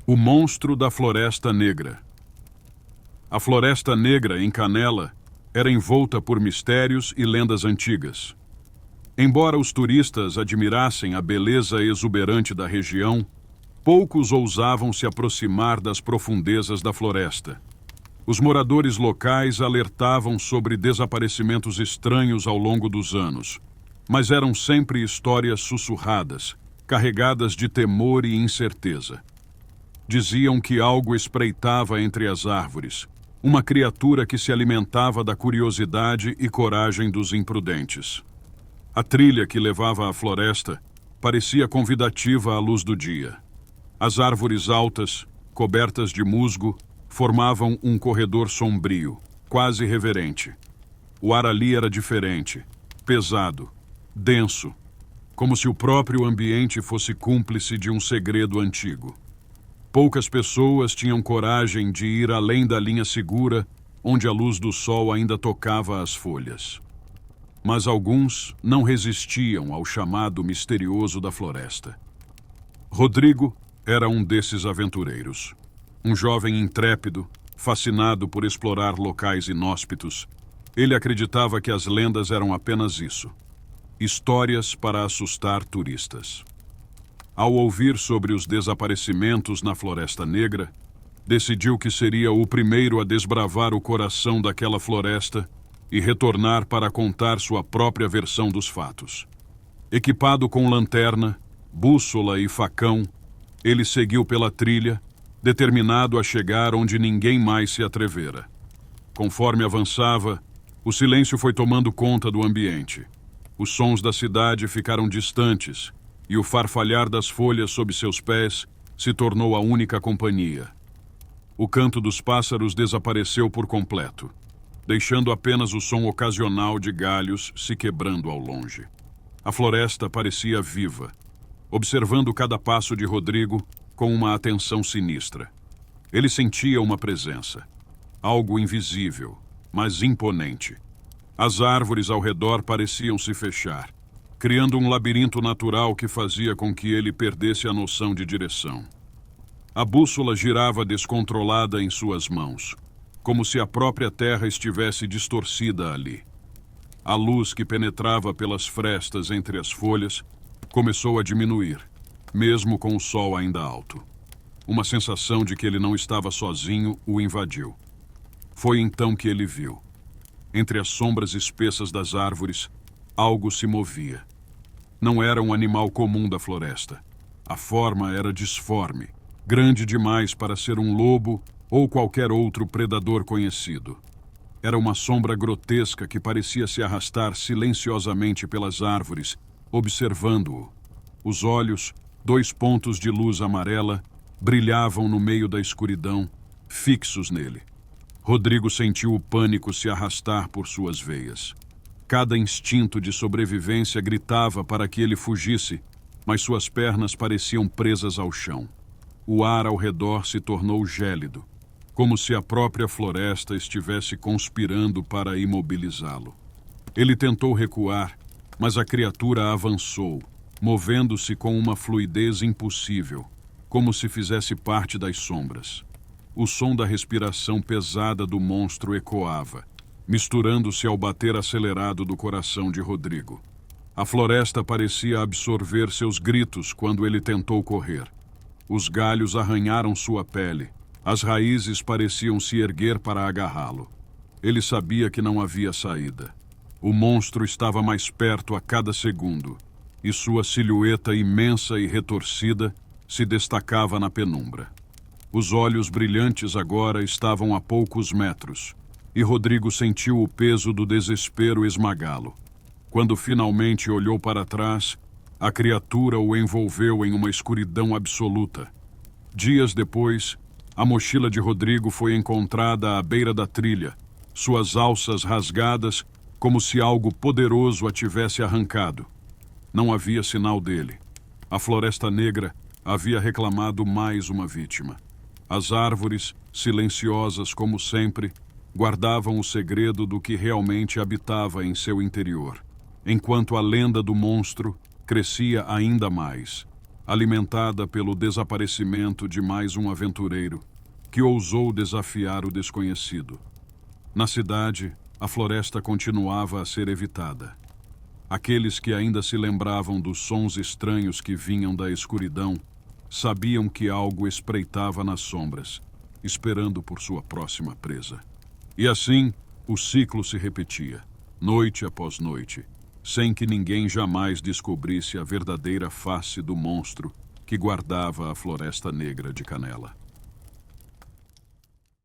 O monstro da Floresta Negra. A Floresta Negra, em Canela, era envolta por mistérios e lendas antigas. Embora os turistas admirassem a beleza exuberante da região, poucos ousavam se aproximar das profundezas da floresta. Os moradores locais alertavam sobre desaparecimentos estranhos ao longo dos anos, mas eram sempre histórias sussurradas, carregadas de temor e incerteza. Diziam que algo espreitava entre as árvores, uma criatura que se alimentava da curiosidade e coragem dos imprudentes. A trilha que levava à floresta parecia convidativa à luz do dia. As árvores altas, cobertas de musgo, formavam um corredor sombrio, quase reverente. O ar ali era diferente, pesado, denso, como se o próprio ambiente fosse cúmplice de um segredo antigo. Poucas pessoas tinham coragem de ir além da linha segura, onde a luz do sol ainda tocava as folhas. Mas alguns não resistiam ao chamado misterioso da floresta. Rodrigo era um desses aventureiros. Um jovem intrépido, fascinado por explorar locais inóspitos. Ele acreditava que as lendas eram apenas isso: histórias para assustar turistas. Ao ouvir sobre os desaparecimentos na Floresta Negra, decidiu que seria o primeiro a desbravar o coração daquela floresta e retornar para contar sua própria versão dos fatos. Equipado com lanterna, bússola e facão, ele seguiu pela trilha, determinado a chegar onde ninguém mais se atrevera. Conforme avançava, o silêncio foi tomando conta do ambiente. Os sons da cidade ficaram distantes, e o farfalhar das folhas sob seus pés se tornou a única companhia. O canto dos pássaros desapareceu por completo, deixando apenas o som ocasional de galhos se quebrando ao longe. A floresta parecia viva, observando cada passo de Rodrigo com uma atenção sinistra. Ele sentia uma presença, algo invisível, mas imponente. As árvores ao redor pareciam se fechar, criando um labirinto natural que fazia com que ele perdesse a noção de direção. A bússola girava descontrolada em suas mãos, como se a própria terra estivesse distorcida ali. A luz que penetrava pelas frestas entre as folhas começou a diminuir, mesmo com o sol ainda alto. Uma sensação de que ele não estava sozinho o invadiu. Foi então que ele viu. Entre as sombras espessas das árvores, algo se movia. Não era um animal comum da floresta. A forma era disforme, grande demais para ser um lobo ou qualquer outro predador conhecido. Era uma sombra grotesca que parecia se arrastar silenciosamente pelas árvores, observando-o. Os olhos, 2 pontos de luz amarela, brilhavam no meio da escuridão, fixos nele. Rodrigo sentiu o pânico se arrastar por suas veias. Cada instinto de sobrevivência gritava para que ele fugisse, mas suas pernas pareciam presas ao chão. O ar ao redor se tornou gélido, como se a própria floresta estivesse conspirando para imobilizá-lo. Ele tentou recuar, mas a criatura avançou, movendo-se com uma fluidez impossível, como se fizesse parte das sombras. O som da respiração pesada do monstro ecoava, misturando-se ao bater acelerado do coração de Rodrigo. A floresta parecia absorver seus gritos quando ele tentou correr. Os galhos arranharam sua pele, as raízes pareciam se erguer para agarrá-lo. Ele sabia que não havia saída. O monstro estava mais perto a cada segundo, e sua silhueta imensa e retorcida se destacava na penumbra. Os olhos brilhantes agora estavam a poucos metros, e Rodrigo sentiu o peso do desespero esmagá-lo. Quando finalmente olhou para trás, a criatura o envolveu em uma escuridão absoluta. Dias depois, a mochila de Rodrigo foi encontrada à beira da trilha, suas alças rasgadas como se algo poderoso a tivesse arrancado. Não havia sinal dele. A Floresta Negra havia reclamado mais uma vítima. As árvores, silenciosas como sempre, guardavam o segredo do que realmente habitava em seu interior, enquanto a lenda do monstro crescia ainda mais, alimentada pelo desaparecimento de mais um aventureiro que ousou desafiar o desconhecido. Na cidade, a floresta continuava a ser evitada. Aqueles que ainda se lembravam dos sons estranhos que vinham da escuridão sabiam que algo espreitava nas sombras, esperando por sua próxima presa. E assim, o ciclo se repetia, noite após noite, sem que ninguém jamais descobrisse a verdadeira face do monstro que guardava a Floresta Negra de Canela.